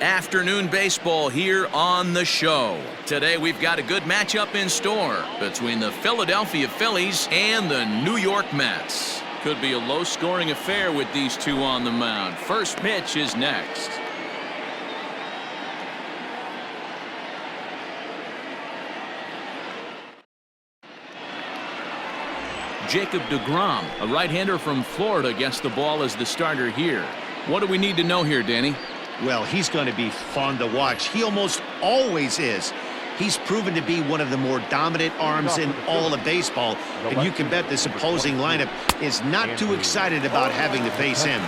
Afternoon baseball here on the show. Today we've got a good matchup in store between the Philadelphia Phillies and the New York Mets. Could be a low-scoring affair with these two on the mound. First pitch is next. Jacob deGrom, a right-hander from Florida, gets the ball as the starter here. What do we need to know here, Danny? Well, he's going to be fun to watch. He almost always is. He's proven to be one of the more dominant arms in all of baseball, and you can bet this opposing lineup is not too excited about having to face him.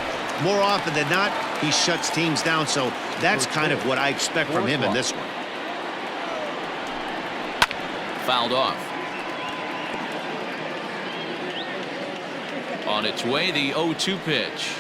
More often than not, he shuts teams down, so that's kind of what I expect from him in this one. Fouled off. On its way, the 0-2 pitch.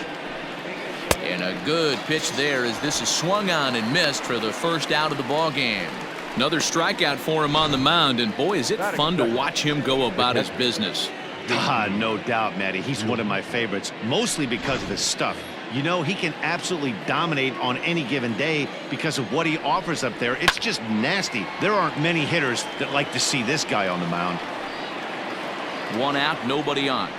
And a good pitch there as this is swung on and missed for the first out of the ball game. Another strikeout for him on the mound, and boy, is it fun to watch him go about his business. No doubt, Matty. He's one of my favorites, mostly because of his stuff. You know, he can absolutely dominate on any given day because of what he offers up there. It's just nasty. There aren't many hitters that like to see this guy on the mound. One out, nobody on.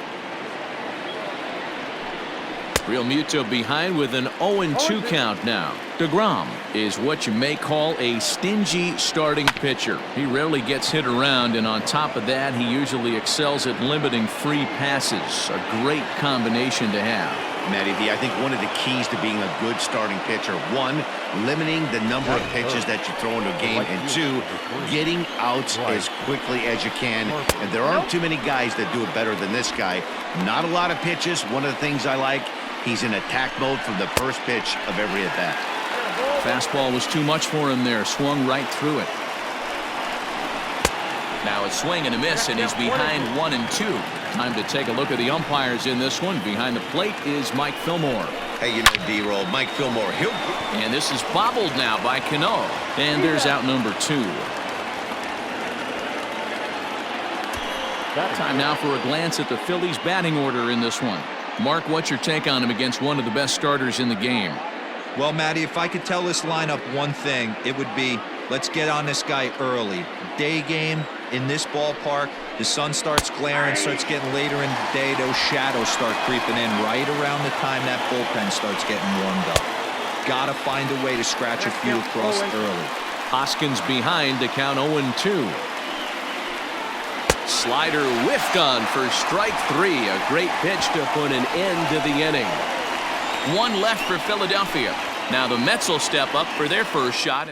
Real Muto behind with an 0-2 count now. deGrom is what you may call a stingy starting pitcher. He rarely gets hit around, and on top of that, he usually excels at limiting free passes. A great combination to have. Matty V, I think one of the keys to being a good starting pitcher, one, limiting the number of pitches that you throw into a game, and two, getting outs as quickly as you can. And there aren't too many guys that do it better than this guy. Not a lot of pitches. One of the things I like, he's in attack mode from the first pitch of every at bat. Fastball was too much for him there. Swung right through it. Now a swing and a miss, and he's behind 1-2. Time to take a look at the umpires in this one. Behind the plate is Mike Fillmore. Hey, you know, D-roll, Mike Fillmore. And this is bobbled now by Cano. And there's out number 2. Time now for a glance at the Phillies batting order in this one. Mark, what's your take on him against one of the best starters in the game? Well, Matty, if I could tell this lineup one thing, it would be let's get on this guy early. Day game in this ballpark, the sun starts glaring, starts getting later in the day, those shadows start creeping in right around the time that bullpen starts getting warmed up. Gotta find a way to scratch a few across early. Hoskins behind to count 0-2. Slider whiffed on for strike 3. A great pitch to put an end to the inning. One left for Philadelphia. Now the Mets will step up for their first shot.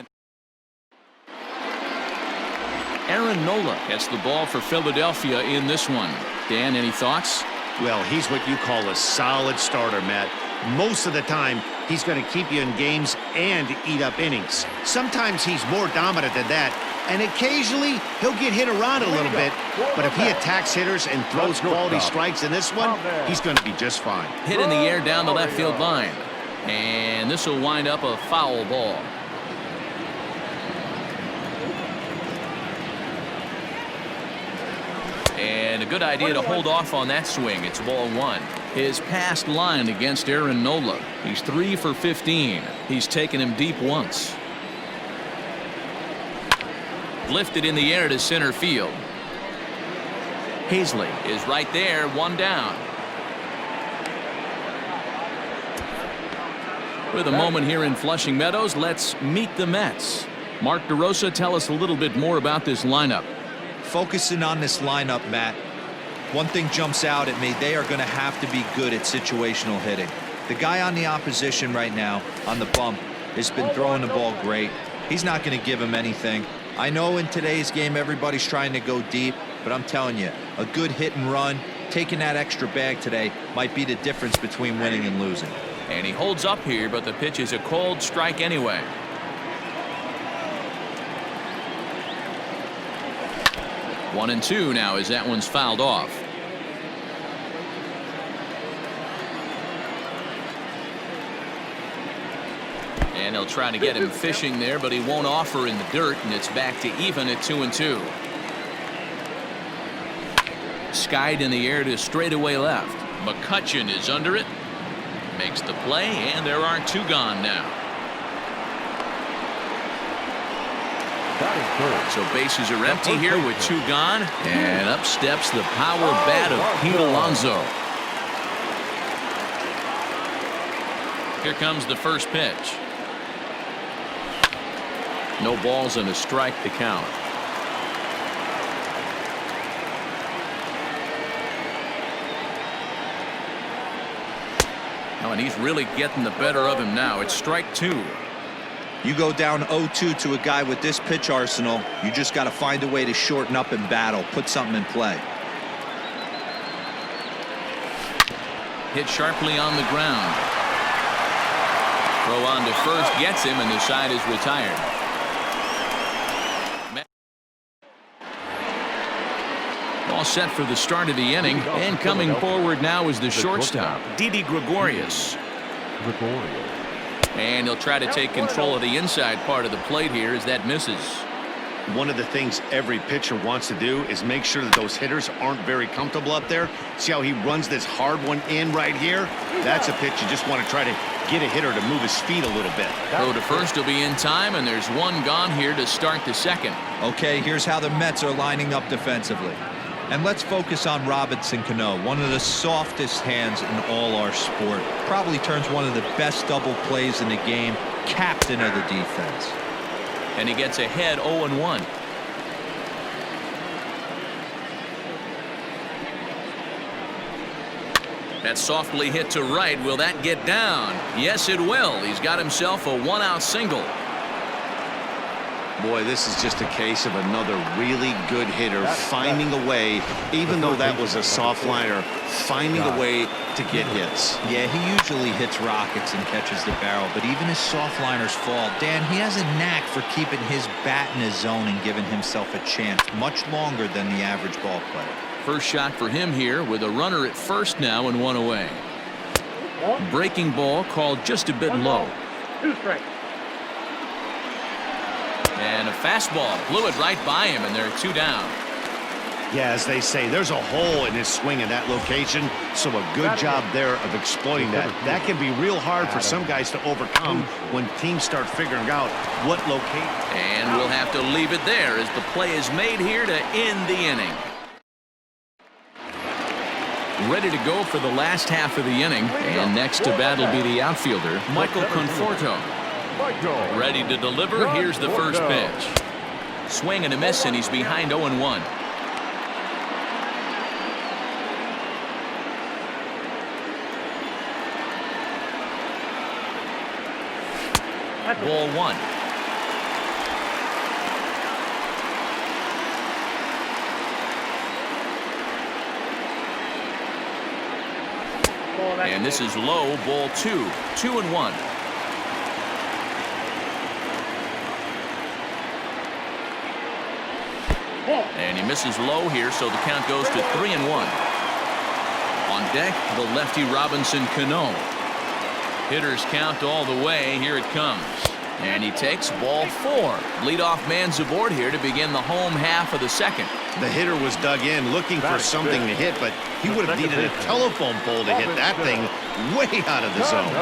Aaron Nola gets the ball for Philadelphia in this one. Dan, any thoughts? Well, he's what you call a solid starter, Matt. Most of the time, he's going to keep you in games and eat up innings. Sometimes he's more dominant than that, and occasionally he'll get hit around a little bit. But if he attacks hitters and throws quality strikes in this one, he's going to be just fine. Hit in the air down the left field line. And this will wind up a foul ball. And a good idea to hold off on that swing. It's ball 1. His past line against Aaron Nola. He's 3 for 15. He's taken him deep once. Lifted in the air to center field. Hazley is right there, 1 down. With a moment here in Flushing Meadows, let's meet the Mets. Mark DeRosa, tell us a little bit more about this lineup. Focusing on this lineup, Matt, one thing jumps out at me. They are going to have to be good at situational hitting. The guy on the opposition right now on the bump has been throwing the ball great. He's not going to give him anything. I know in today's game everybody's trying to go deep, but I'm telling you, a good hit and run, taking that extra bag today might be the difference between winning and losing. And he holds up here, but the pitch is a cold strike anyway. One and 2 now as that one's fouled off. And they'll try to get him fishing there, but he won't offer in the dirt, and it's back to even at 2-2. Skied in the air to straightaway left. McCutchen is under it. Makes the play, and there are 2 gone now. So bases are empty here with 2 gone. And up steps the power bat of Pete Alonso. Here comes the first pitch. No balls and a strike to count. Oh, and he's really getting the better of him now. It's strike 2. You go down 0-2 to a guy with this pitch arsenal, you just got to find a way to shorten up and battle, put something in play. Hit sharply on the ground. Throw on to first gets him, and the side is retired. All set for the start of the inning, and coming forward now is the shortstop, Didi Gregorius. And he'll try to take control of the inside part of the plate here as that misses. One of the things every pitcher wants to do is make sure that those hitters aren't very comfortable up there. See how he runs this hard one in right here? That's a pitch you just want to try to get a hitter to move his feet a little bit. Throw to first will be in time, and there's 1 gone here to start the second. Okay, here's how the Mets are lining up defensively. And let's focus on Robinson Cano, one of the softest hands in all our sport. Probably turns one of the best double plays in the game, captain of the defense. And he gets ahead 0-1. That's softly hit to right. Will that get down? Yes, it will. He's got himself a 1-out single. Boy, this is just a case of another really good hitter finding a way, even though that was a soft liner, finding a way to get hits. Yeah, he usually hits rockets and catches the barrel, but even his soft liners fall. Dan, he has a knack for keeping his bat in his zone and giving himself a chance much longer than the average ball player. First shot for him here with a runner at first now and 1 away. Breaking ball called just a bit low. 2 strikes. And a fastball blew it right by him, and they're 2 down. Yeah, as they say, there's a hole in his swing in that location, so a good job there of exploiting that. That can be real hard for some guys to overcome when teams start figuring out what location. And we'll have to leave it there as the play is made here to end the inning. Ready to go for the last half of the inning, and next to bat will be the outfielder, Michael Conforto. Ready to deliver. Here's the first pitch. Swing and a miss, and he's behind 0-1. Ball 1. And this is low. Ball 2. 2-1. And he misses low here, so the count goes to 3-1. On deck, the lefty Robinson Cano. Hitters count all the way. Here it comes. And he takes ball 4. Leadoff man's aboard here to begin the home half of the second. The hitter was dug in looking for something to hit, but he would have needed a telephone pole to hit that thing way out of the zone.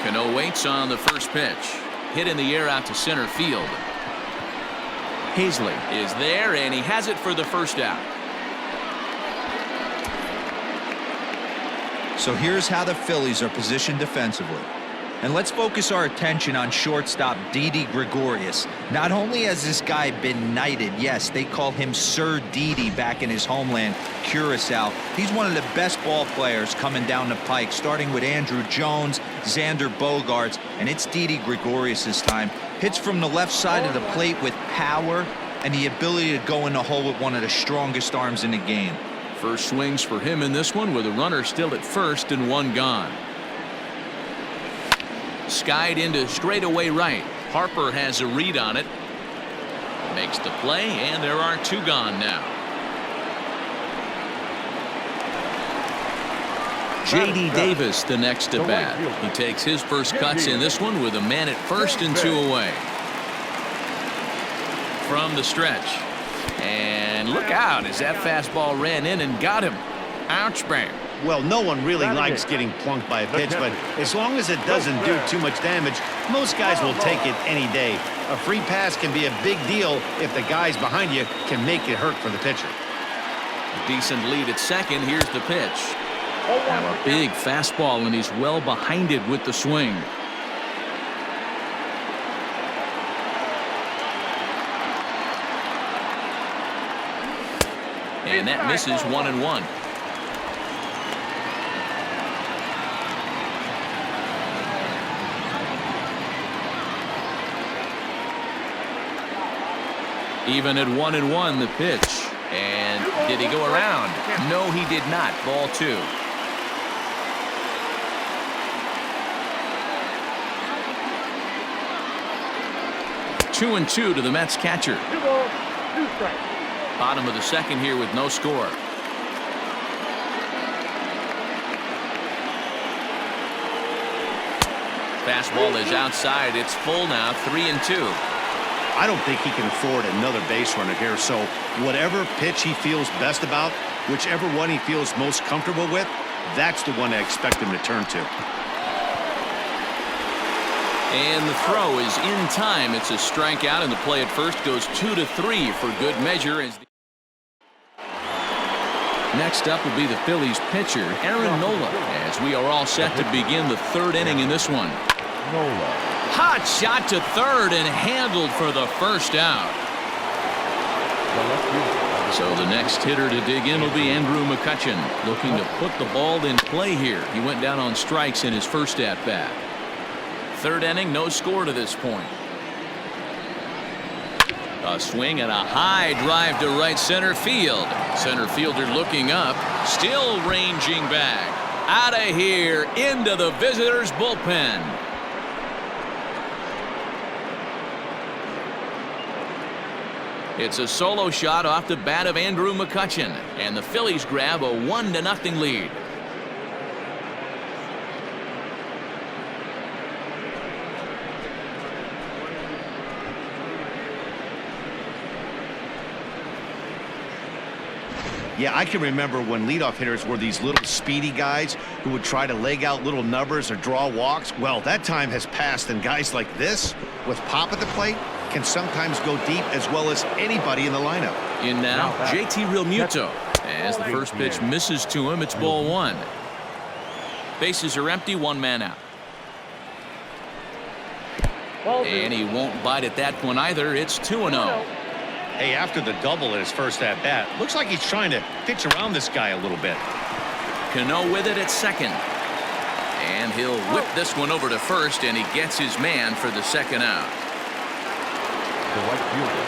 Cano waits on the first pitch. Hit in the air out to center field. Hazley is there, and he has it for the first out. So here's how the Phillies are positioned defensively. And let's focus our attention on shortstop Didi Gregorius. Not only has this guy been knighted, yes, they call him Sir Didi back in his homeland, Curacao. He's one of the best ball players coming down the pike, starting with Andrew Jones, Xander Bogaerts, and it's Didi Gregorius' time. Hits from the left side of the plate with power and the ability to go in the hole with one of the strongest arms in the game. First swings for him in this one with a runner still at first and 1 gone. Skied into straightaway right. Harper has a read on it. Makes the play, and there are 2 gone now. J.D. Davis the next to bat. He takes his first cuts in this one with a man at first and 2 away. From the stretch. And look out as that fastball ran in and got him. Ouch, bang. Well, no one really likes getting plunked by a pitch, but as long as it doesn't do too much damage, most guys will take it any day. A free pass can be a big deal if the guys behind you can make it hurt for the pitcher. Decent lead at second. Here's the pitch. Now a big fastball, and he's well behind it with the swing. And that misses 1-1. Even at 1-1, the pitch. And did he go around? No, he did not. Ball 2. Two and 2 to the Mets catcher. Bottom of the second here with no score. Fastball is outside. It's full now. 3-2. I don't think he can afford another base runner here, so whatever pitch he feels best about, whichever one he feels most comfortable with, that's the one I expect him to turn to. And the throw is in time. It's a strikeout, and the play at first goes 2-3 for good measure. Next up will be the Phillies pitcher, Aaron Nola, as we are all set to begin the third inning in this one. Hot shot to third and handled for the first out. So the next hitter to dig in will be Andrew McCutchen, looking to put the ball in play here. He went down on strikes in his first at-bat. Third inning, no score to this point. A swing and a high drive to right center field. Center fielder looking up, still ranging back. Out of here, into the visitors' bullpen. It's a solo shot off the bat of Andrew McCutchen, and the Phillies grab a 1-0 lead. Yeah, I can remember when leadoff hitters were these little speedy guys who would try to leg out little numbers or draw walks. Well, that time has passed, and guys like this, with pop at the plate, can sometimes go deep as well as anybody in the lineup. In now, JT Realmuto. As the first pitch misses to him, it's ball 1. Bases are empty, 1 man out. And he won't bite at that one either. It's 2-0. Hey, after the double at his first at-bat, looks like he's trying to pitch around this guy a little bit. Cano with it at second. And he'll whip this one over to first, and he gets his man for the second out.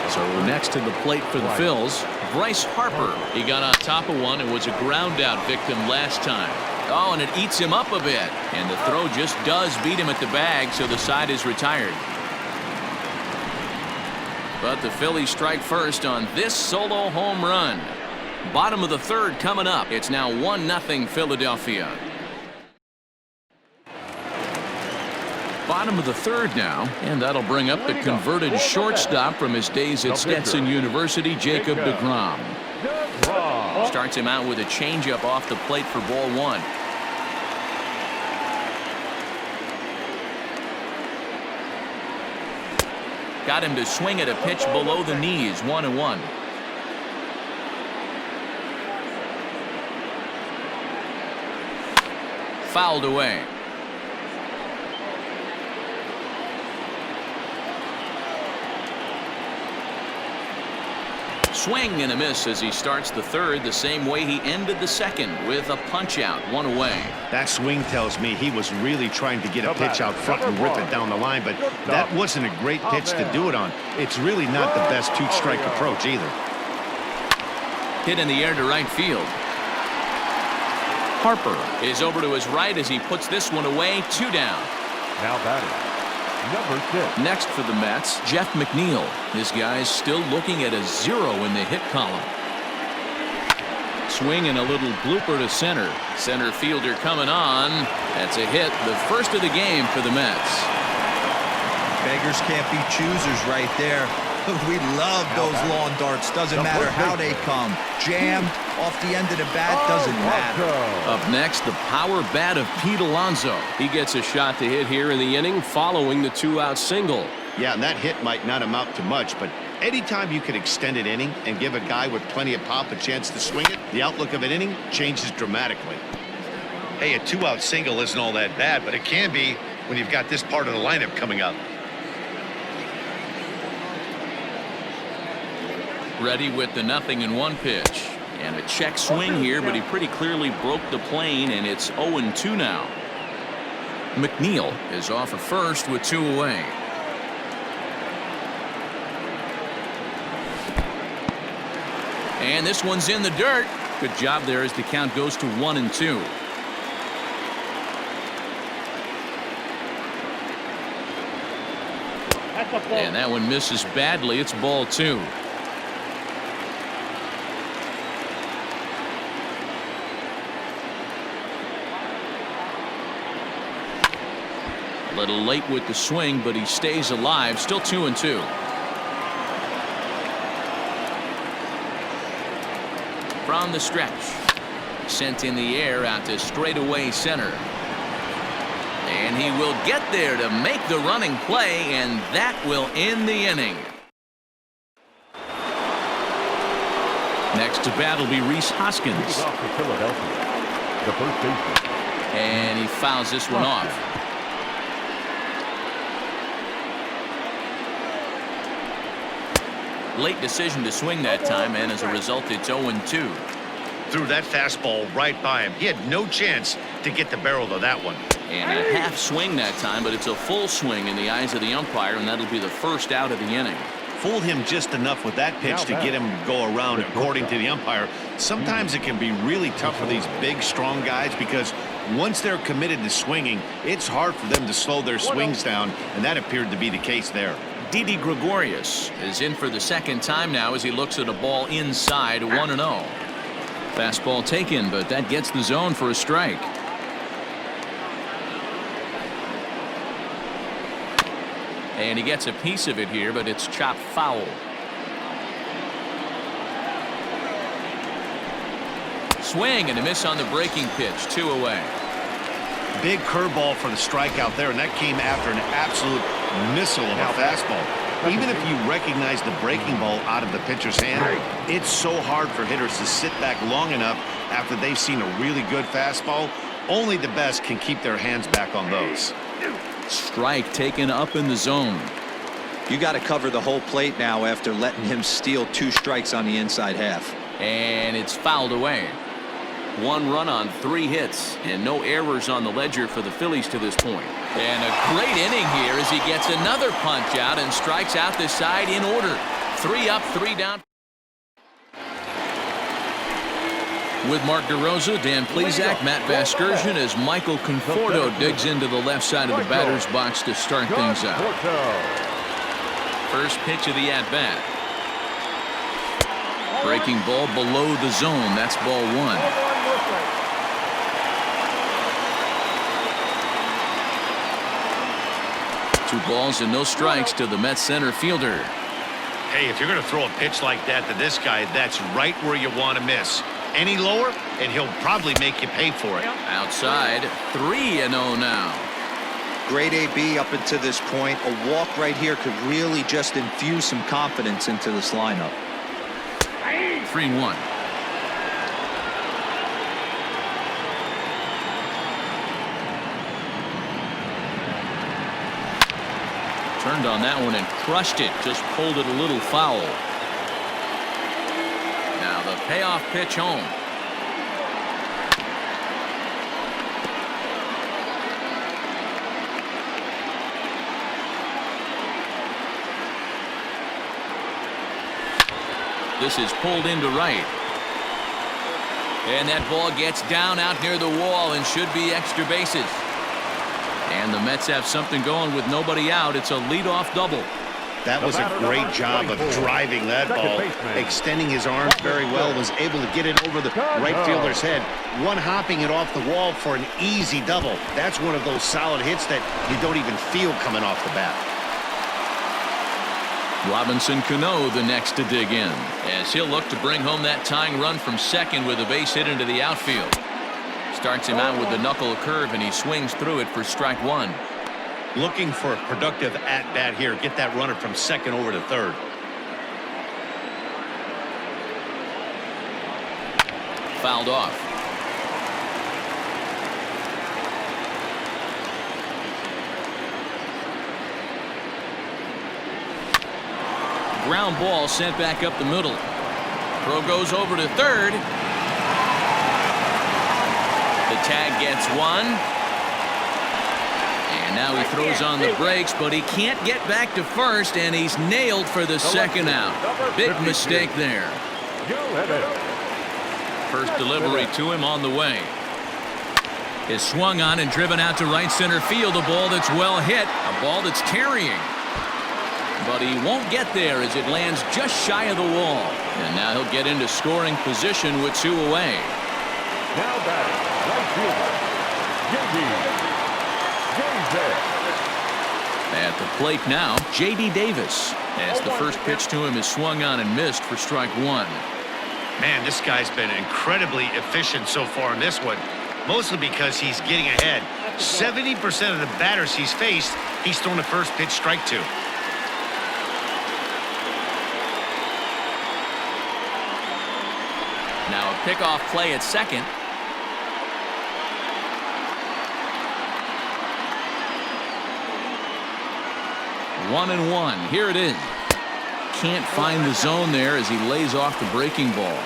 So next to the plate for the Phils, Bryce Harper. He got on top of one and was a ground out victim last time. Oh, and it eats him up a bit. And the throw just does beat him at the bag, so the side is retired. But the Phillies strike first on this solo home run. Bottom of the third coming up. It's now 1-0 Philadelphia. Bottom of the third now, and that'll bring up the converted shortstop from his days at Stetson University, Jacob DeGrom. Starts him out with a changeup off the plate for ball 1. Got him to swing at a pitch below the knees, 1-1. Fouled away. Swing and a miss as he starts the third the same way he ended the second, with a punch out, 1 away. That swing tells me he was really trying to get a pitch out front and rip it down the line, but that wasn't a great pitch to do it on. It's really not the best two-strike approach either. Hit in the air to right field. Harper is over to his right as he puts this one away, 2 down. Now batting, number 6. Next for the Mets, Jeff McNeil. This guy's still looking at a 0 in the hit column. Swing and a little blooper to center. Center fielder coming on. That's a hit, the first of the game for the Mets. Beggars can't be choosers right there. We love those lawn darts. Doesn't matter how they come. Jam, off the end of the bat, doesn't matter. Up next, the power bat of Pete Alonso. He gets a shot to hit here in the inning following the 2-out single. Yeah, and that hit might not amount to much, but anytime you can extend an inning and give a guy with plenty of pop a chance to swing it, the outlook of an inning changes dramatically. Hey, a 2-out single isn't all that bad, but it can be when you've got this part of the lineup coming up. Ready with the 0-1 pitch. And a check swing here, but he pretty clearly broke the plane, and it's 0-2 now. McNeil is off at first with 2 away. And this one's in the dirt. Good job there as the count goes to 1-2. And that one misses badly. It's ball 2. A little late with the swing, but he stays alive. Still 2-2. From the stretch. Sent in the air out to straightaway center. And he will get there to make the running play, and that will end the inning. Next to bat will be Rhys Hoskins. Off to Philadelphia, the first baseman. And he fouls this one off. Late decision to swing that time, and as a result, it's 0-2. Threw that fastball right by him. He had no chance to get the barrel to that one. And a half swing that time, but it's a full swing in the eyes of the umpire, and that'll be the first out of the inning. Fooled him just enough with that pitch to get him to go around, according to the umpire. Sometimes it can be really tough for these big, strong guys because once they're committed to swinging, it's hard for them to slow their swings down, and that appeared to be the case there. Didi Gregorius is in for the second time now as he looks at a ball inside 1-0. Fastball taken, but that gets the zone for a strike. And he gets a piece of it here, but it's chopped foul. Swing and a miss on the breaking pitch. 2 away. Big curveball for the strikeout there, and that came after an absolute missile of a fastball. Even if you recognize the breaking ball out of the pitcher's hand, it's so hard for hitters to sit back long enough after they've seen a really good fastball. Only the best can keep their hands back on those. Strike taken up in the zone. You got to cover the whole plate now after letting him steal 2 strikes on the inside half. And it's fouled away. 1 run on 3 hits, and no errors on the ledger for the Phillies to this point. And a great inning here as he gets another punch out and strikes out this side in order. 3 up, 3 down. With Mark DeRosa, Dan Plesac, Matt Vasgersian as Michael Conforto digs into the left side of the batter's box to start things out. First pitch of the at-bat. Breaking ball below the zone. That's ball 1. 2 balls and no strikes to the Mets center fielder. Hey, if you're going to throw a pitch like that to this guy, that's right where you want to miss. Any lower, and he'll probably make you pay for it. Outside, 3-0 now. Great AB up until this point. A walk right here could really just infuse some confidence into this lineup. 3-1. Turned on that one and crushed it. Just pulled it a little foul. Now the payoff pitch home. This is pulled into right. And that ball gets down out near the wall and should be extra bases. And the Mets have something going with nobody out. It's a leadoff double. That was a great job of driving that ball, extending his arms very well, was able to get it over the right fielder's head, one hopping it off the wall for an easy double. That's one of those solid hits that you don't even feel coming off the bat. Robinson Cano the next to dig in, as he'll look to bring home that tying run from second with a base hit into the outfield. Starts him out with the knuckle curve, and he swings through it for strike one. Looking for a productive at-bat here. Get that runner from second over to third. Fouled off. Ground ball sent back up the middle. Throw goes over to third. The tag gets one. And now he throws on the brakes, but he can't get back to first, and he's nailed for the second out. Big mistake there. First delivery to him on the way. Is swung on and driven out to right center field. A ball that's well hit. A ball that's carrying. But he won't get there as it lands just shy of the wall. And now he'll get into scoring position with two away. Now batting, right fielder, At the plate now, J.D. Davis, as the first pitch to him is swung on and missed for strike one. Man, this guy's been incredibly efficient so far in this one, mostly because he's getting ahead. 70% of the batters he's faced, he's thrown the first pitch strike to. Now a pickoff play at second. One and one. Here it is. Can't find the zone there as he lays off the breaking ball.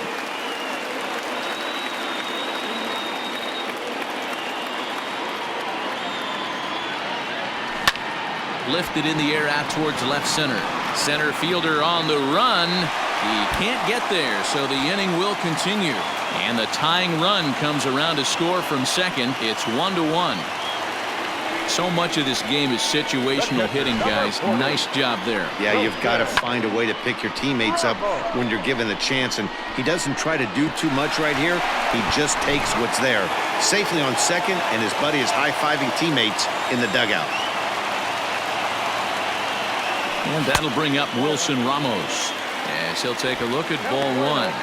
Lifted in the air out towards left center. Center fielder on the run. He can't get there, so the inning will continue. And the tying run comes around to score from second. It's 1-1. So much of this game is situational hitting, guys. Nice job there. Yeah, you've got to find a way to pick your teammates up when you're given the chance, and he doesn't try to do too much right here. He just takes what's there. Safely on second, and his buddy is high-fiving teammates in the dugout. And that'll bring up Wilson Ramos, as he'll take a look at ball one.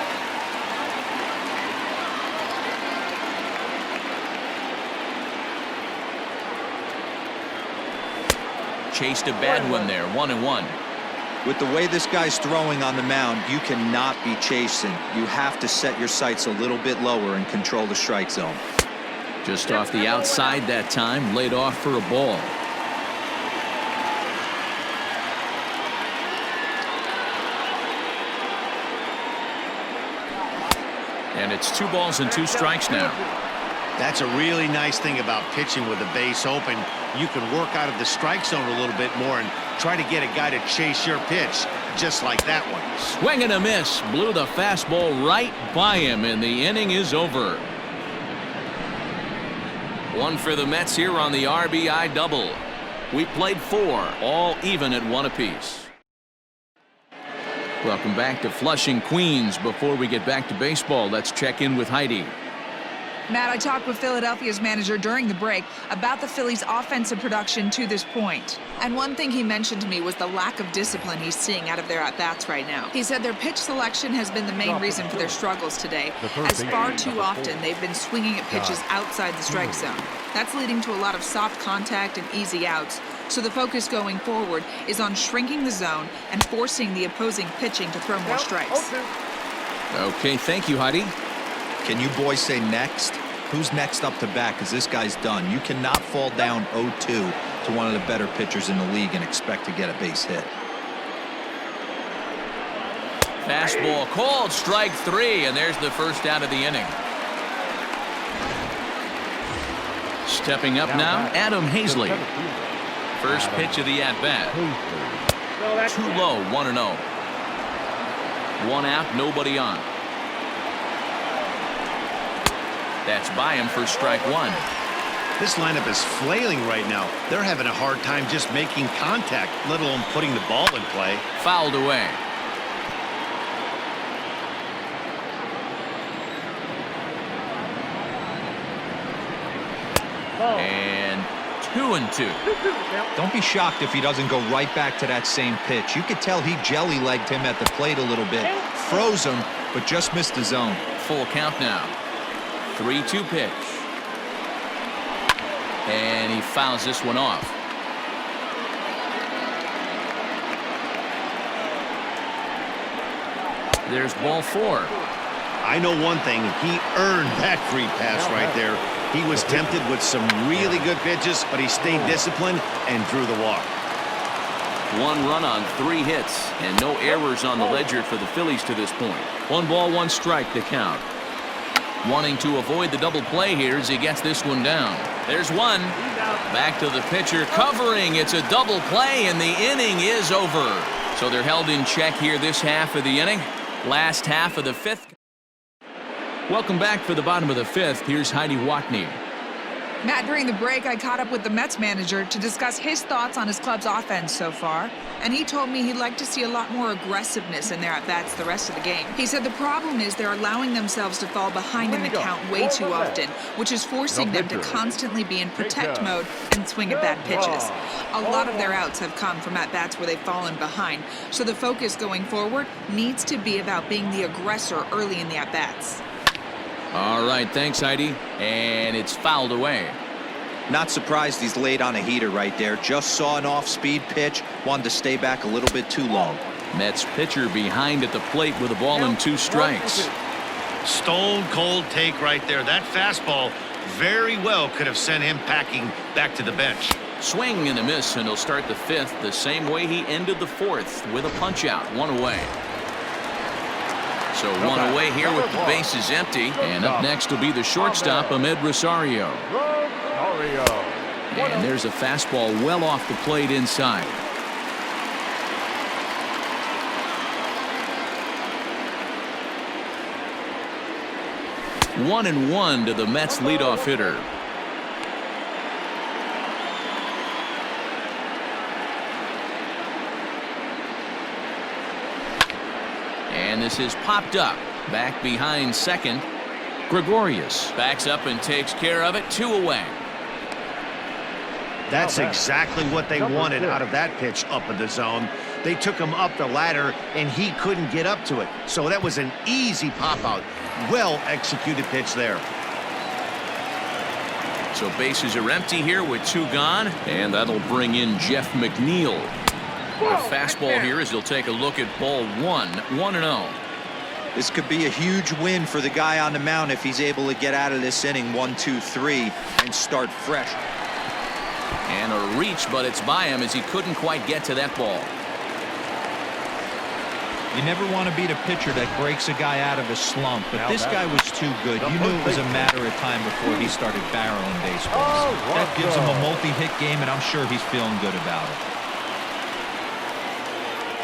Chased a bad one there, 1-1. With the way this guy's throwing on the mound, you cannot be chasing. You have to set your sights a little bit lower and control the strike zone. Just off the outside that time, laid off for a ball. And it's 2 balls and 2 strikes now. That's a really nice thing about pitching with the base open. You can work out of the strike zone a little bit more and try to get a guy to chase your pitch, just like that one. Swing and a miss. Blew the fastball right by him, and the inning is over. One for the Mets here on the RBI double. We played 4, all even at 1 apiece. Welcome back to Flushing, Queens. Before we get back to baseball, let's check in with Heidi. Matt, I talked with Philadelphia's manager during the break about the Phillies' offensive production to this point. And one thing he mentioned to me was the lack of discipline he's seeing out of their at-bats right now. He said their pitch selection has been the main reason for their struggles today, as far too often they've been swinging at pitches outside the strike zone. That's leading to a lot of soft contact and easy outs. So the focus going forward is on shrinking the zone and forcing the opposing pitching to throw more strikes. Okay, thank you, Heidi. Can you boys say next? Who's next up to bat? Because this guy's done. You cannot fall down 0-2 to one of the better pitchers in the league and expect to get a base hit. Fastball called, strike 3, and there's the first out of the inning. Stepping up now, Adam Hazley. First pitch of the at-bat. Too low, 1-0. 1 out, nobody on. That's by him for strike 1. This lineup is flailing right now. They're having a hard time just making contact, let alone putting the ball in play. Fouled away. And 2-2. Don't be shocked if he doesn't go right back to that same pitch. You could tell he jelly-legged him at the plate a little bit. Froze him, but just missed the zone. Full count now. 3-2 pitch. And he fouls this one off. There's ball 4. I know one thing. He earned that free pass right there. He was tempted with some really good pitches, but he stayed disciplined and drew the walk. 1 run on 3 hits, and no errors on the ledger for the Phillies to this point. 1 ball, 1 strike to count. Wanting to avoid the double play here as he gets this one down. There's 1. Back to the pitcher, covering. It's a double play, and the inning is over. So they're held in check here this half of the inning. Last half of the 5th. Welcome back for the bottom of the 5th. Here's Heidi Watney. Matt, during the break, I caught up with the Mets manager to discuss his thoughts on his club's offense so far, and he told me he'd like to see a lot more aggressiveness in their at-bats the rest of the game. He said the problem is they're allowing themselves to fall behind in the count way too often, which is forcing them to constantly be in protect mode and swing at bad pitches. A lot of their outs have come from at-bats where they've fallen behind, so the focus going forward needs to be about being the aggressor early in the at-bats. All right, thanks, Heidi. And it's fouled away. Not surprised he's laid on a heater right there. Just saw an off-speed pitch. Wanted to stay back a little bit too long. Mets pitcher behind at the plate with a ball and 2 strikes. Stone cold take right there. That fastball very well could have sent him packing back to the bench. Swing and a miss, and he'll start the 5th the same way he ended the 4th with a punch-out. 1 away. So 1 away here with the bases empty. And up next will be the shortstop, Ahmed Rosario. And there's a fastball well off the plate inside. One and 1 to the Mets leadoff hitter. And this is popped up. Back behind second. Gregorius backs up and takes care of it. 2 away. That's exactly what they wanted out of that pitch up in the zone. They took him up the ladder, and he couldn't get up to it. So that was an easy pop-out. Well-executed pitch there. So bases are empty here with 2 gone. And that'll bring in Jeff McNeil. A fastball here as he'll take a look at ball 1. 1-0. This could be a huge win for the guy on the mound if he's able to get out of this inning 1, 2, 3 and start fresh. And a reach, but it's by him as he couldn't quite get to that ball. You never want to beat a pitcher that breaks a guy out of a slump, but this guy was too good. You knew it was a matter of time before he started barreling baseballs. That gives him a multi-hit game, and I'm sure he's feeling good about it.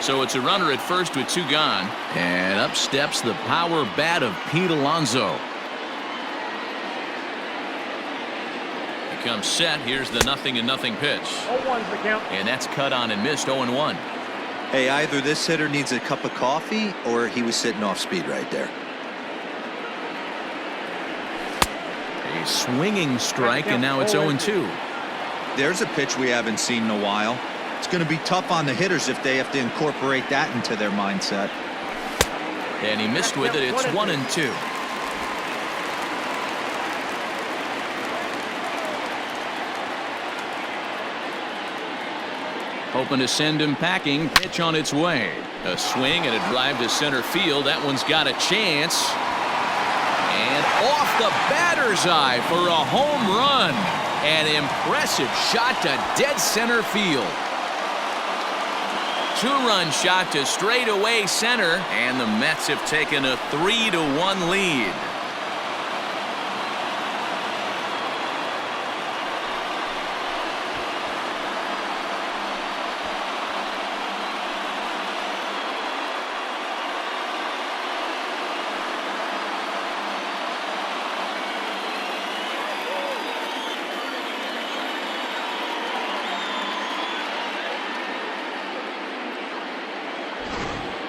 So it's a runner at first with 2 gone. And up steps the power bat of Pete Alonso. He comes set. Here's the 0-0 pitch. 0-1's the count. And that's cut on and missed. 0-1. Hey, either this hitter needs a cup of coffee or he was sitting off speed right there. A swinging strike, and now it's 0-2. There's a pitch we haven't seen in a while. It's going to be tough on the hitters if they have to incorporate that into their mindset. And he missed with it. It's 1-2. Hoping to send him packing. Pitch on its way. A swing and a drive to center field. That one's got a chance. And off the batter's eye for a home run. An impressive shot to dead center field. 2-run shot to straightaway center, and the Mets have taken a 3-1 lead.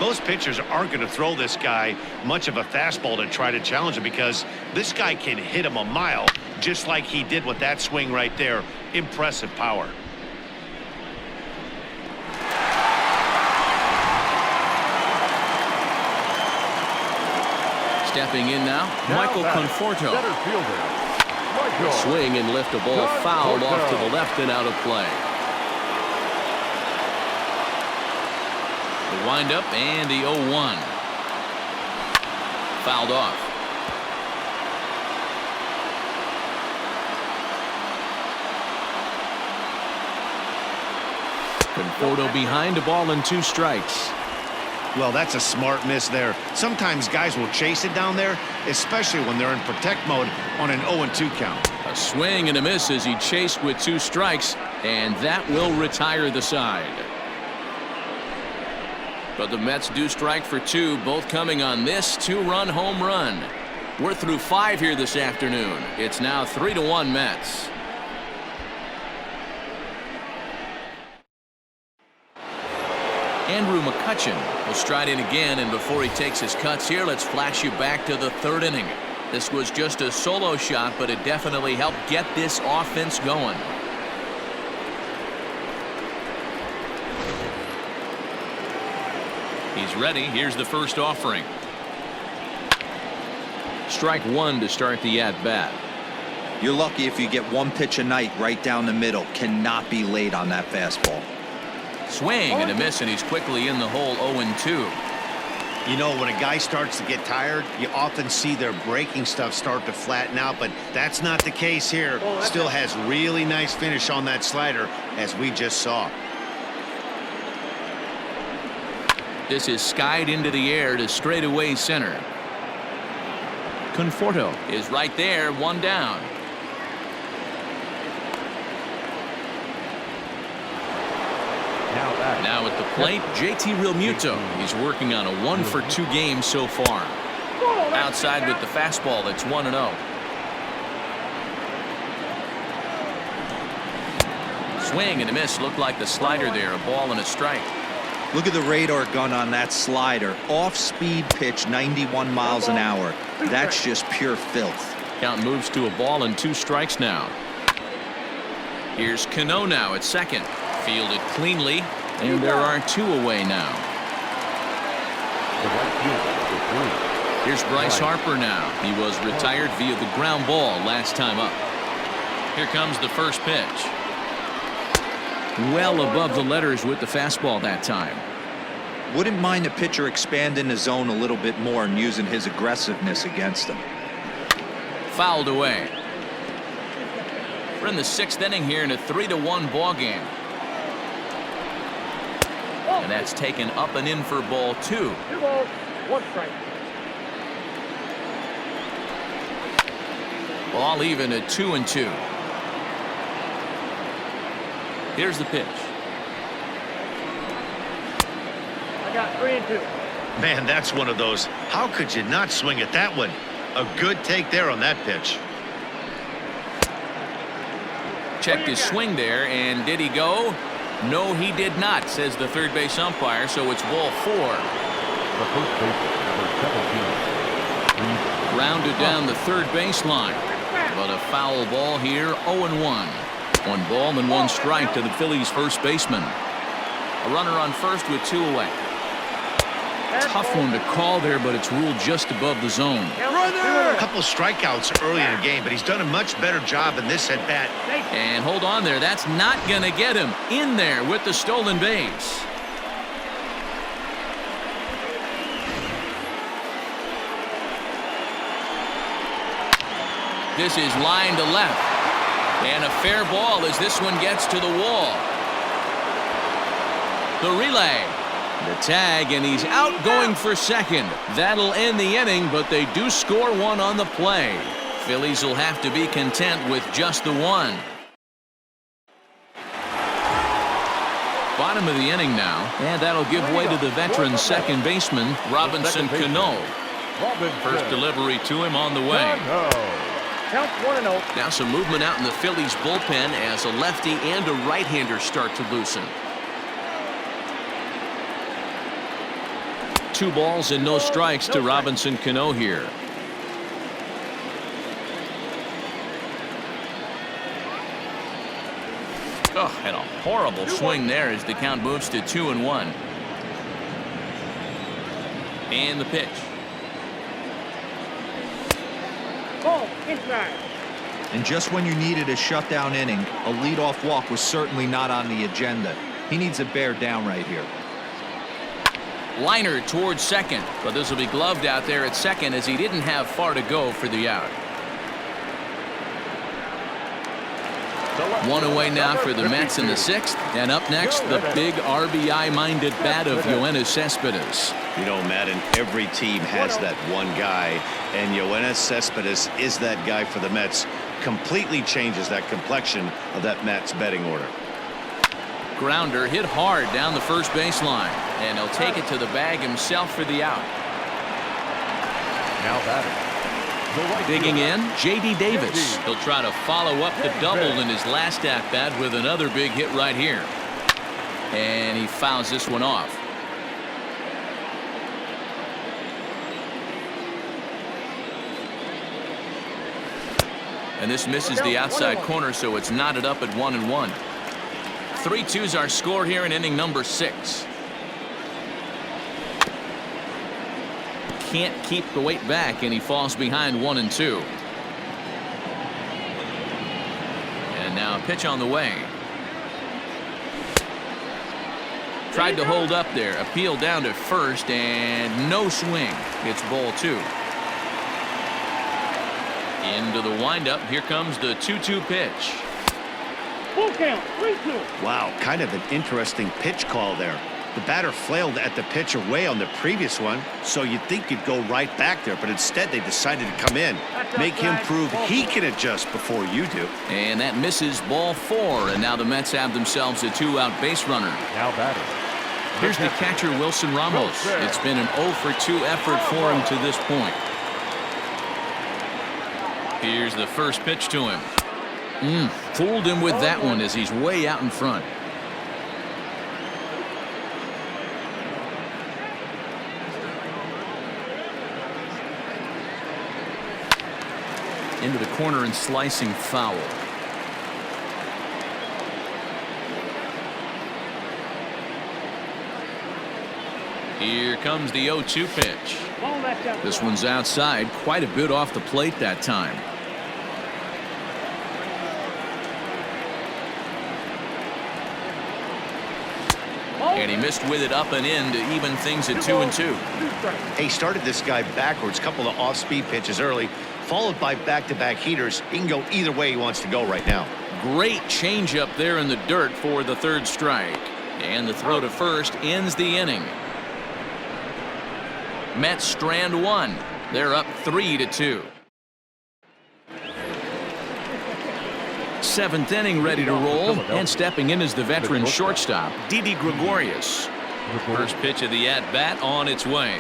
Most pitchers aren't going to throw this guy much of a fastball to try to challenge him because this guy can hit him a mile just like he did with that swing right there. Impressive power. Stepping in now, Michael Conforto. Center fielder, Michael. Swing and lift a ball fouled off to the left and out of play. The windup and the 0-1. Fouled off. Conforto behind, a ball and 2 strikes. Well, that's a smart miss there. Sometimes guys will chase it down there, especially when they're in protect mode on an 0-2 count. A swing and a miss as he chased with 2 strikes, and that will retire the side. But the Mets do strike for 2, both coming on this 2-run home run. We're through 5 here this afternoon. It's now 3-1 Mets. Andrew McCutchen will stride in again, and before he takes his cuts here, let's flash you back to the 3rd inning. This was just a solo shot, but it definitely helped get this offense going. He's ready. Here's the first offering. Strike 1 to start the at-bat. You're lucky if you get 1 pitch a night right down the middle. Cannot be late on that fastball. Swing and a miss, and he's quickly in the hole. 0-2. You know, when a guy starts to get tired, you often see their breaking stuff start to flatten out, but that's not the case here. Still has really nice finish on that slider, as we just saw. This is skied into the air to straightaway center. Conforto is right there, 1 down. Now at the plate, JT Realmuto. He's working on a 1-for-2 game so far. Outside with the fastball, that's 1-0. Swing and a miss. Looked like the slider there. A ball and a strike. Look at the radar gun on that slider. Off-speed pitch, 91 miles an hour. That's just pure filth. Count moves to a ball and 2 strikes now. Here's Cano now at second. Fielded cleanly, and there are 2 away now. Here's Bryce Harper now. He was retired via the ground ball last time up. Here comes the first pitch. Well above the letters with the fastball that time. Wouldn't mind the pitcher expanding the zone a little bit more and using his aggressiveness against them. Fouled away. We're in the 6th inning here in a 3-1 ball game. And that's taken up and in for ball 2. 2 balls, 1 strike. Ball even at 2-2. Here's the pitch. I got 3-2. Man, that's one of those. How could you not swing at that one? A good take there on that pitch. Checked his swing there, and did he go? No, he did not, says the third base umpire, so it's ball 4. The first baseman, number 17. Rounded down the third baseline. But a foul ball here, 0-1. 1 ball and 1 strike to the Phillies first baseman. A runner on first with 2 away. Tough one to call there, but it's ruled just above the zone. A couple of strikeouts early in the game, but he's done a much better job in this at-bat. And hold on there. That's not going to get him in there with the stolen base. This is line to left. And a fair ball as this one gets to the wall. The relay. The tag, and he's out going for second. That'll end the inning, but they do score 1 on the play. Phillies will have to be content with just the 1. Bottom of the inning now, and that'll give way to the veteran second baseman, Robinson Cano. First delivery to him on the way. Count 1-0. Now some movement out in the Phillies bullpen as a lefty and a right-hander start to loosen. 2 balls and no strikes to Robinson Cano here. Oh, had a horrible swing there as the count moves to 2-1. And the pitch. Ball inside. And just when you needed a shutdown inning, a leadoff walk was certainly not on the agenda. He needs to bear down right here. Liner towards second, but this will be gloved out there at second as he didn't have far to go for the out. 1 away now for the Mets in the 6th, and up next the big RBI-minded bat of Yoenis Cespedes. You know, Madden, every team has that one guy, and Yoenis Cespedes is that guy for the Mets. Completely changes that complexion of that Mets betting order. Grounder hit hard down the first baseline, and he'll take it to the bag himself for the out. Now batting. Digging in, J.D. Davis. He'll try to follow up the double in his last at-bat with another big hit right here. And he fouls this one off. And this misses the outside corner, so it's knotted up at 1-1. 3-2's our score here in inning number 6. Can't keep the weight back, and he falls behind 1-2. And now a pitch on the way. Tried to hold up there, appeal down to first, and no swing. It's ball 2. Into the windup. Here comes the 2-2 pitch. Full count. 3-2. Wow, kind of an interesting pitch call there. The batter flailed at the pitch away on the previous one, so you'd think you'd go right back there, but instead they decided to come in, make him prove he can adjust before you do. And that misses, ball 4, and now the Mets have themselves a 2-out base runner. Now batting. Here's the catcher, Wilson Ramos. It's been an 0-for-2 effort for him to this point. Here's the first pitch to him. Fooled him with that one as he's way out in front. Into the corner and slicing foul. Here comes the 0-2 pitch. This one's outside, quite a bit off the plate that time. And he missed with it up and in to even things at 2-2. He started this guy backwards, couple of off-speed pitches early, followed by back-to-back heaters. He can go either way he wants to go right now. Great changeup there in the dirt for the 3rd strike. And the throw to first ends the inning. Mets strand 1. They're up 3-2. 7th inning ready to roll, and stepping in is the veteran shortstop, Didi Gregorius. First pitch of the at-bat on its way.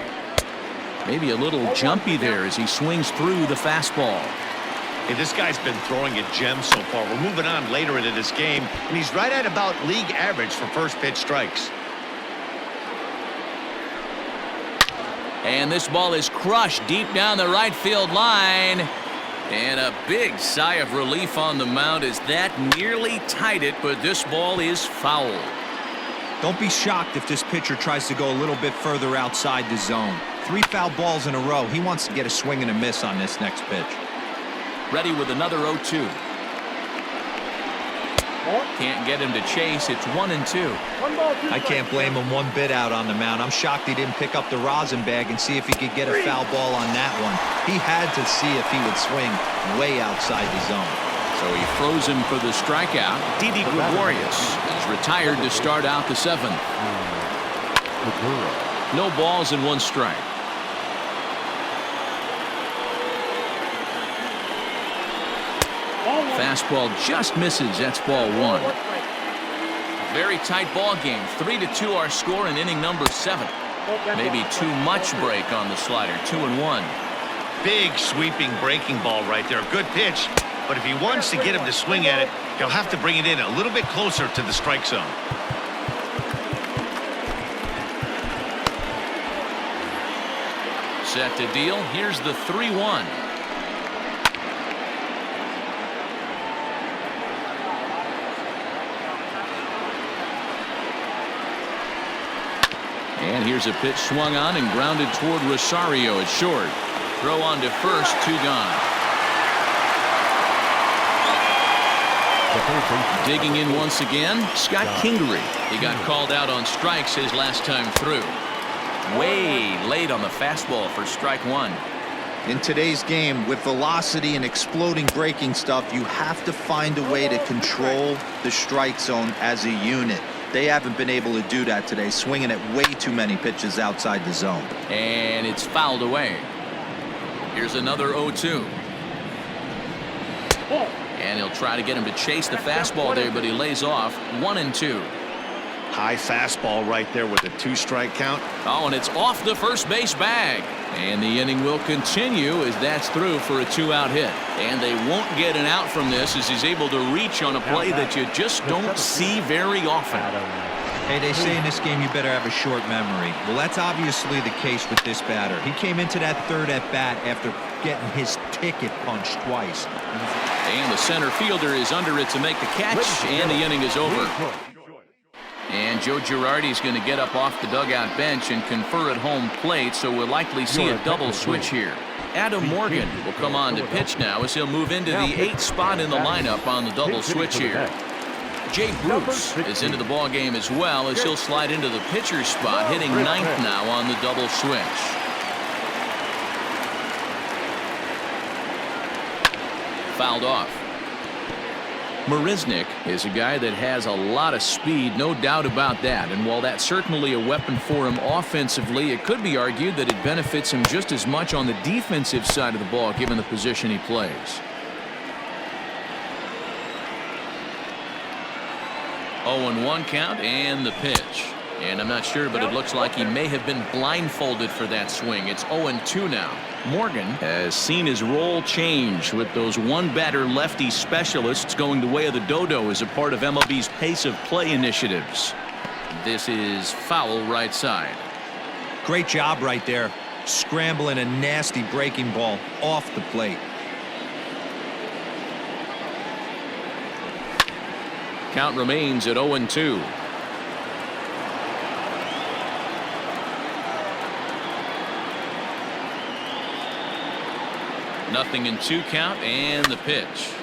Maybe a little jumpy there as he swings through the fastball. Hey, this guy's been throwing a gem so far. We're moving on later into this game, and he's right at about league average for first pitch strikes. And this ball is crushed deep down the right field line. And a big sigh of relief on the mound as that nearly tied it, but this ball is foul. Don't be shocked if this pitcher tries to go a little bit further outside the zone. 3 foul balls in a row. He wants to get a swing and a miss on this next pitch. Ready with another 0-2. Can't get him to chase. It's 1-2. I can't blame him one bit out on the mound. I'm shocked he didn't pick up the rosin bag and see if he could get a foul ball on that one. He had to see if he would swing way outside the zone. So he froze him for the strikeout. Didi Gregorius is retired to start out the 7th. No balls and 1 strike. Fastball just misses. That's ball 1. Very tight ball game. 3-2 our score in inning number 7. Maybe too much break on the slider. 2-1. Big sweeping breaking ball right there. Good pitch. But if he wants to get him to swing at it, he'll have to bring it in a little bit closer to the strike zone. Set to deal. Here's the 3-1. And here's a pitch swung on and grounded toward Rosario at short. Throw on to first, 2 gone. Digging in once again, Scott Kingery. He got called out on strikes his last time through. Way late on the fastball for strike 1. In today's game, with velocity and exploding breaking stuff, you have to find a way to control the strike zone as a unit. They haven't been able to do that today, swinging at way too many pitches outside the zone. And it's fouled away. Here's another 0-2. And he'll try to get him to chase the fastball there, but he lays off. 1-2. High fastball right there with a 2-strike count. Oh, and it's off the first base bag. And the inning will continue as that's through for a 2-out hit. And they won't get an out from this as he's able to reach on a play that you just don't see very often. Hey, they say in this game you better have a short memory. Well, that's obviously the case with this batter. He came into that third at bat after getting his ticket punched twice. And the center fielder is under it to make the catch, and the inning is over. And Joe Girardi is going to get up off the dugout bench and confer at home plate, so we'll likely see a double switch here. Adam Morgan will come on to pitch now as he'll move into the 8th spot in the lineup on the double switch here. Jay Bruce is into the ball game as well as he'll slide into the pitcher's spot, hitting 9th now on the double switch. Fouled off. Marisnick is a guy that has a lot of speed, no doubt about that. And while that's certainly a weapon for him offensively, it could be argued that it benefits him just as much on the defensive side of the ball, given the position he plays. 0-1 count and the pitch. And I'm not sure, but it looks like he may have been blindfolded for that swing. It's 0-2 now. Morgan has seen his role change with those one-batter lefty specialists going the way of the dodo as a part of MLB's pace of play initiatives. This is foul right side. Great job right there, scrambling a nasty breaking ball off the plate. Count remains at 0-2. Nothing in 2 count and the pitch.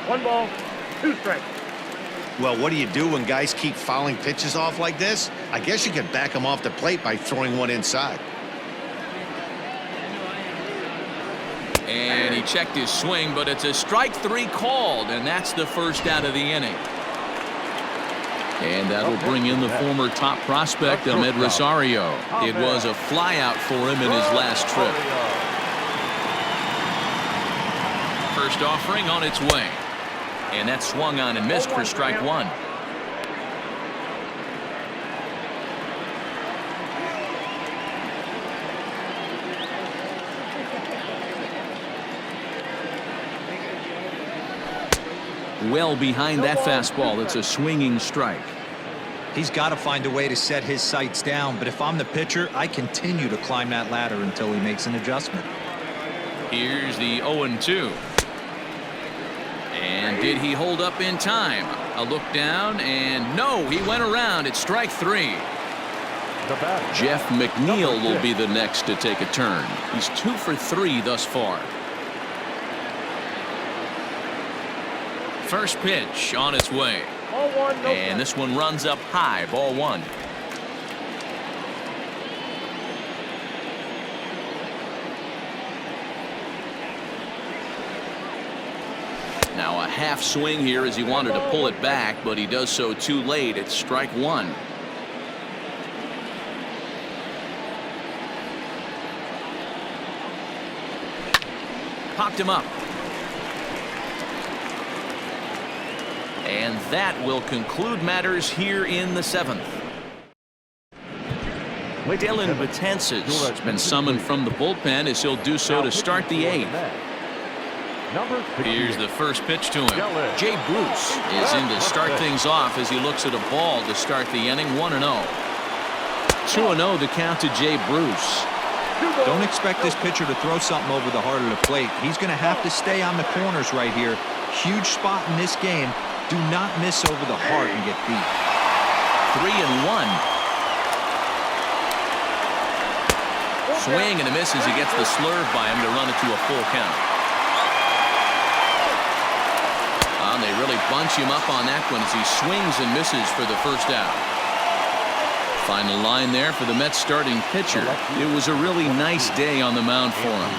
One ball, 2 strikes. Well, what do you do when guys keep fouling pitches off like this? I guess you could back them off the plate by throwing one inside. And he checked his swing, but it's a strike 3 called, and that's the first out of the inning. And that'll bring in the former top prospect, Ahmed Rosario. It was a flyout for him in his last trip. First offering on its way. And that swung on and missed for strike 1. Well behind that fastball. It's a swinging strike. He's got to find a way to set his sights down, but if I'm the pitcher, I continue to climb that ladder until he makes an adjustment. Here's the 0-2. And did he hold up in time? A look down, and no, he went around. It's strike 3. Jeff McNeil will be the next to take a turn. He's 2 for 3 thus far. First pitch on its way. And this one runs up high, ball 1. Now a half swing here as he wanted to pull it back, but he does so too late. It's strike 1. Popped him up. And that will conclude matters here in the 7th. Dylan Betances has been summoned from the bullpen as he'll do so to start the 8th. Here's the first pitch to him. Jay Bruce is in to start things off as he looks at a ball to start the inning. 1-0. 2-0 the count to Jay Bruce. Don't expect this pitcher to throw something over the heart of the plate. He's going to have to stay on the corners right here. Huge spot in this game. Do not miss over the heart and get beat. 3-1. Swing and a miss as he gets the slurve by him to run it to a full count. And they really bunch him up on that one as he swings and misses for the first out. Final line there for the Mets starting pitcher. It was a really nice day on the mound for him.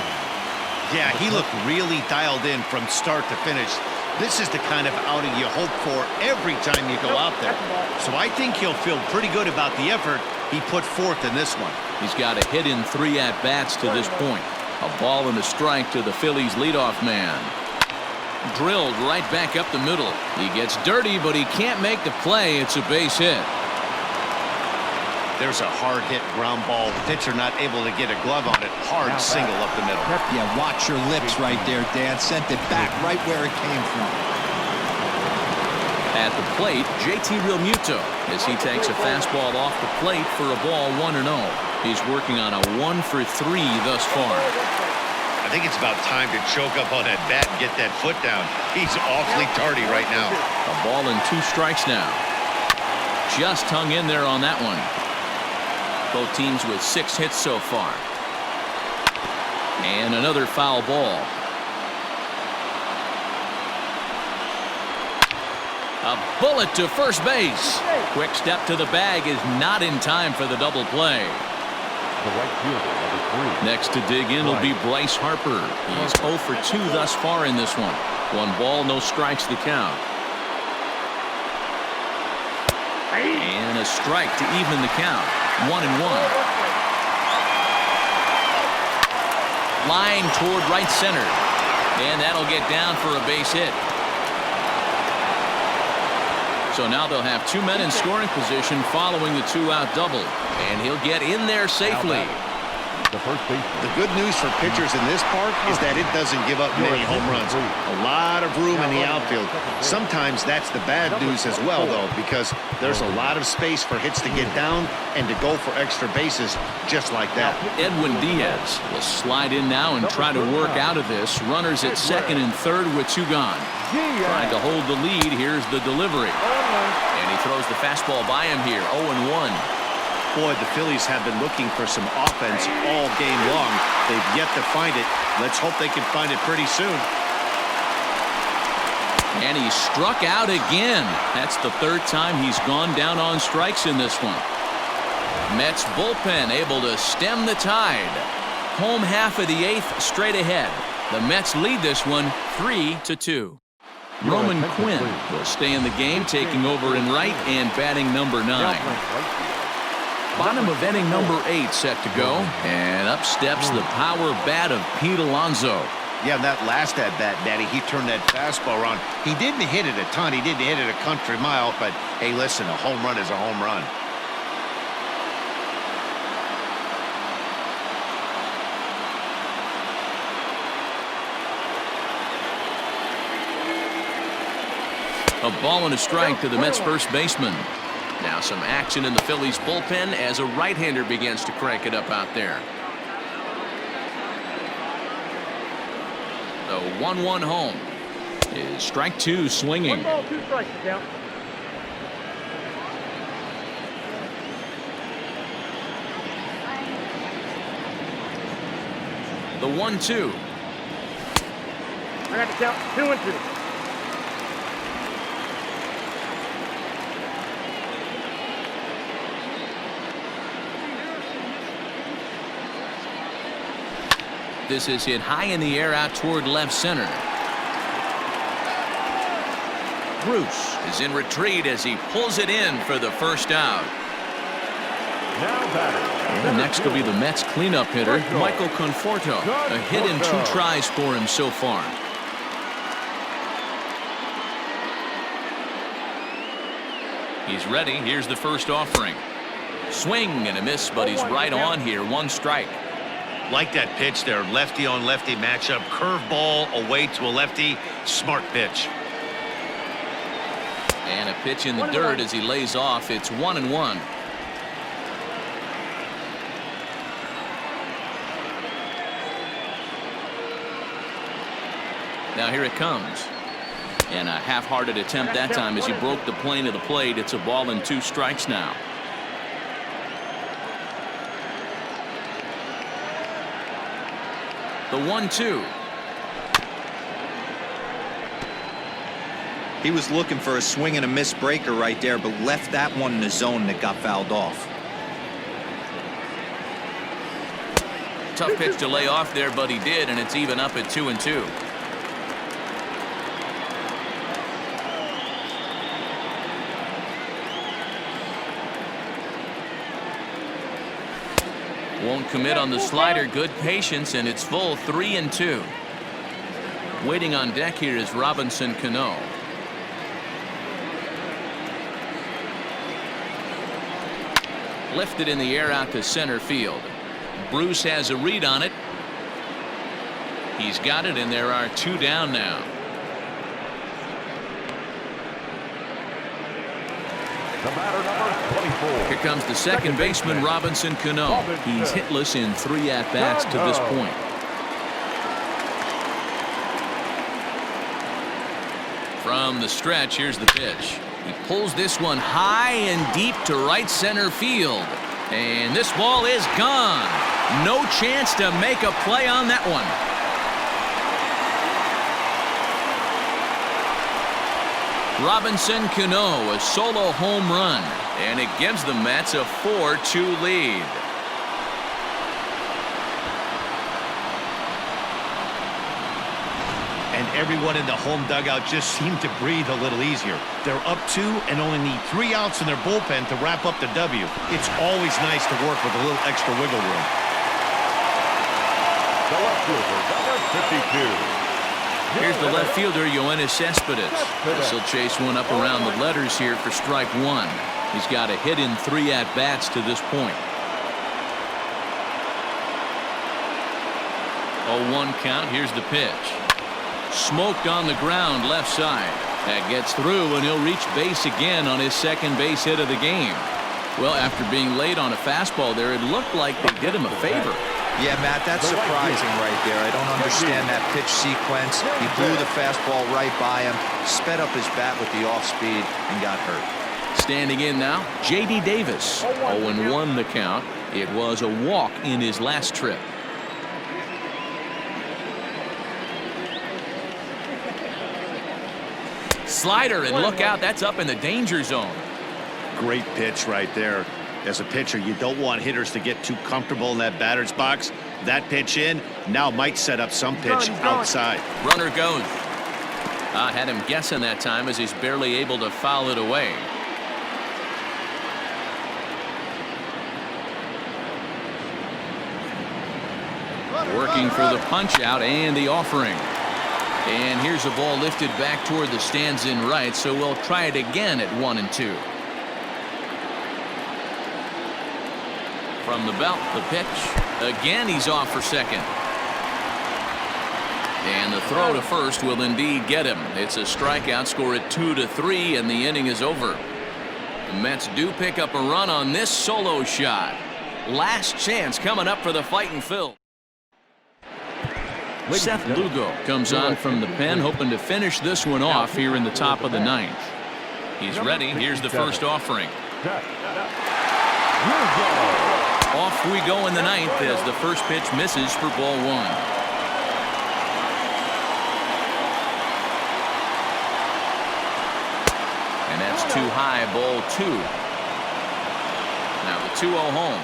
Yeah, he looked really dialed in from start to finish. This is the kind of outing you hope for every time you go out there. So I think he'll feel pretty good about the effort he put forth in this one. He's got a hit in 3 at-bats to this point. A ball and a strike to the Phillies leadoff man. Drilled right back up the middle. He gets dirty, but he can't make the play. It's a base hit. There's a hard hit ground ball. Pitcher not able to get a glove on it. Hard single up the middle. Yeah, watch your lips right there, Dan. Sent it back right where it came from. At the plate, JT Realmuto as he takes a fastball off the plate for a ball. 1-0. He's working on a 1-for-3 thus far. I think it's about time to choke up on that bat and get that foot down. He's awfully tardy right now. A ball and 2 strikes now. Just hung in there on that one. Both teams with 6 hits so far. And another foul ball. A bullet to first base. Quick step to the bag is not in time for the double play. Next to dig in will be Bryce Harper. He's 0 for 2 thus far in this one. 1 ball, no strikes the count. And a strike to even the count. 1-1. Line toward right center. And that'll get down for a base hit. So now they'll have 2 men in scoring position following the 2-out double. And he'll get in there safely. The good news for pitchers in this park is that it doesn't give up many home runs. A lot of room in the outfield. Sometimes that's the bad news as well, though, because there's a lot of space for hits to get down and to go for extra bases just like that. Edwin Diaz will slide in now and try to work out of this. Runners at second and third with 2 gone. Trying to hold the lead. Here's the delivery. And he throws the fastball by him here. 0-1. Boy, the Phillies have been looking for some offense all game long. They've yet to find it. Let's hope they can find it pretty soon. And he struck out again. That's the 3rd time he's gone down on strikes in this one. Mets bullpen able to stem the tide. Home half of the 8th straight ahead. The Mets lead this one 3-2. Roman Quinn will stay in the game, taking over in right and batting number 9. Bottom of inning number 8 set to go, and up steps the power bat of Pete Alonso. Yeah, that last at-bat, Daddy, he turned that fastball around. He didn't hit it a ton. He didn't hit it a country mile, but hey, listen, a home run is a home run. A ball and a strike to the Mets first baseman. Now some action in the Phillies bullpen as a right-hander begins to crank it up out there. The 1-1 home is strike 2 swinging. 1 ball, 2 strikes count. The 1-2. I got to count 2-2. This is hit high in the air out toward left center. Bruce is in retreat as he pulls it in for the first out. And next will be the Mets cleanup hitter, Michael Conforto. A hit in 2 tries for him so far. He's ready. Here's the first offering. Swing and a miss, but he's right on here. 1 strike. Like that pitch there. Lefty on lefty matchup. Curveball away to a lefty. Smart pitch. And a pitch in the dirt as he lays off. It's 1-1. Now here it comes. And a half-hearted attempt that time as he broke the plane of the plate. It's a ball and 2 strikes now. The 1-2. He was looking for a swing and a miss breaker right there, but left that one in the zone that got fouled off. Tough pitch to lay off there, but he did, and it's even up at 2-2. Won't commit on the slider. Good patience, and it's full. 3-2. Waiting on deck here is Robinson Cano. Lifted in the air out to center field. Bruce has a read on it. He's got it, and there are 2 down now. The batter, number 24. Here comes the second baseman, Robinson Cano. He's hitless in 3 at-bats to this point. From the stretch, here's the pitch. He pulls this one high and deep to right center field. And this ball is gone. No chance to make a play on that one. Robinson Cano, a solo home run, and it gives the Mets a 4-2 lead. And everyone in the home dugout just seemed to breathe a little easier. They're up 2 and only need 3 outs in their bullpen to wrap up the W. It's always nice to work with a little extra wiggle room. The left fielder, number 52. Here's the left fielder, Yoenis Cespedes. This will chase one up around the letters here for strike 1. He's got a hit in 3 at-bats to this point. 0-1 count. Here's the pitch. Smoked on the ground left side. That gets through, and he'll reach base again on his second base hit of the game. Well, after being late on a fastball there, it looked like they did him a favor. Yeah, Matt, that's surprising right there. I don't understand that pitch sequence. He blew the fastball right by him, sped up his bat with the off speed, and got hurt. Standing in now, J.D. Davis. 0-1 the count. It was a walk in his last trip. Slider, and look out, that's up in the danger zone. Great pitch right there. As a pitcher, you don't want hitters to get too comfortable in that batter's box. That pitch in now might set up some pitch outside. Runner goes. I had him guessing that time as he's barely able to foul it away. Working for the punch out and the offering. And here's a ball lifted back toward the stands in right, so we'll try it again at 1-2. From the belt, the pitch. Again, he's off for second. And the throw to first will indeed get him. It's a strikeout, score at 2-3, and the inning is over. The Mets do pick up a run on this solo shot. Last chance coming up for the fighting Phil. Seth Lugo comes on from the pen, hoping to finish this one off here in the top of the 9th. He's ready. Here's the first offering. Off we go in the 9th as the first pitch misses for ball 1. And that's too high, ball 2. Now the 2-0 home.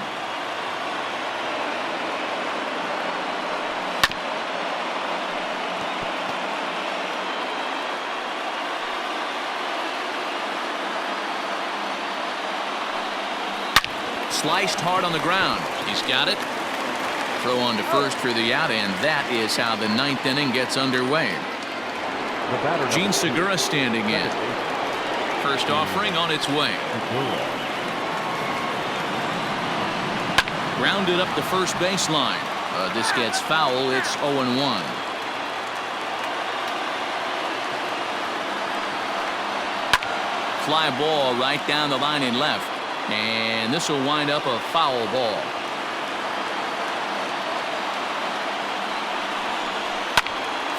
Sliced hard on the ground. He's got it. Throw on to first for the out, and that is how the 9th inning gets underway. Gene Segura standing in. First offering on its way. Grounded up the first baseline. This gets foul. It's 0-1. Fly ball right down the line in left. And this will wind up a foul ball.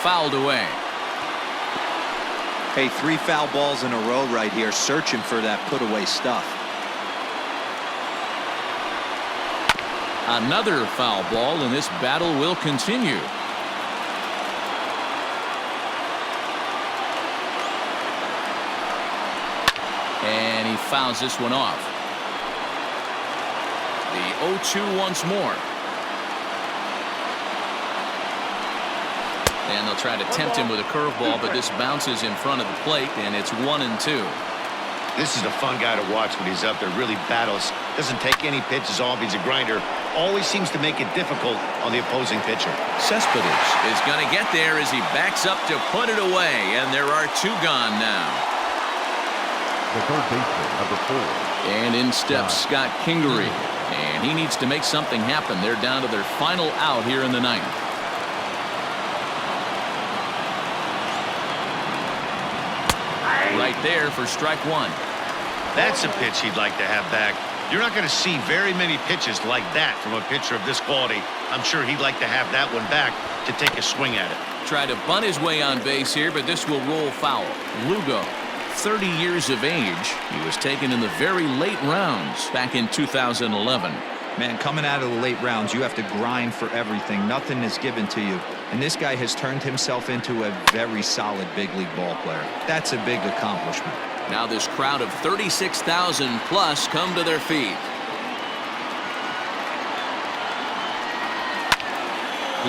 Fouled away. Hey, 3 foul balls in a row right here, searching for that put-away stuff. Another foul ball, and this battle will continue. And he fouls this one off. The 0-2 once more. And they'll try to tempt him with a curveball, but this bounces in front of the plate, and it's 1-2. This is a fun guy to watch when he's up there. Really battles. Doesn't take any pitches off. He's a grinder. Always seems to make it difficult on the opposing pitcher. Cespedes is going to get there as he backs up to put it away, and there are 2 gone now. The third baseman, number 4. And in steps Scott Kingery, and he needs to make something happen. They're down to their final out here in the 9th. Right there for strike 1. That's a pitch he'd like to have back. You're not going to see very many pitches like that from a pitcher of this quality. I'm sure he'd like to have that one back to take a swing at it. Try to bunt his way on base here, but this will roll foul. Lugo, 30 years of age. He was taken in the very late rounds back in 2011. Man, coming out of the late rounds, you have to grind for everything. Nothing is given to you. And this guy has turned himself into a very solid big league ball player. That's a big accomplishment. Now this crowd of 36,000 plus come to their feet.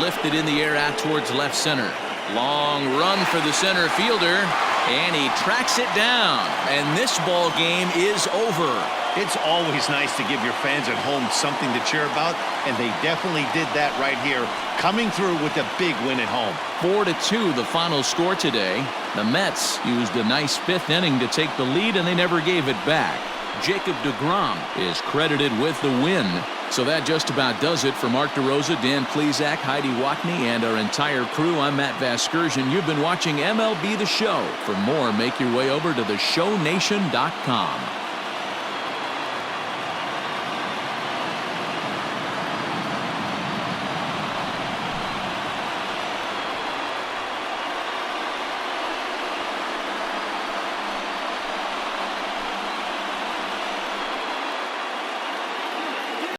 Lifted in the air out towards left center. Long run for the center fielder, and he tracks it down. And this ball game is over. It's always nice to give your fans at home something to cheer about, and they definitely did that right here, coming through with a big win at home. 4-2 the final score today. The Mets used a nice 5th inning to take the lead, and they never gave it back. Jacob deGrom is credited with the win. So that just about does it for Mark DeRosa, Dan Plesac, Heidi Watney, and our entire crew. I'm Matt Vasgersian. You've been watching MLB The Show. For more, make your way over to theshownation.com.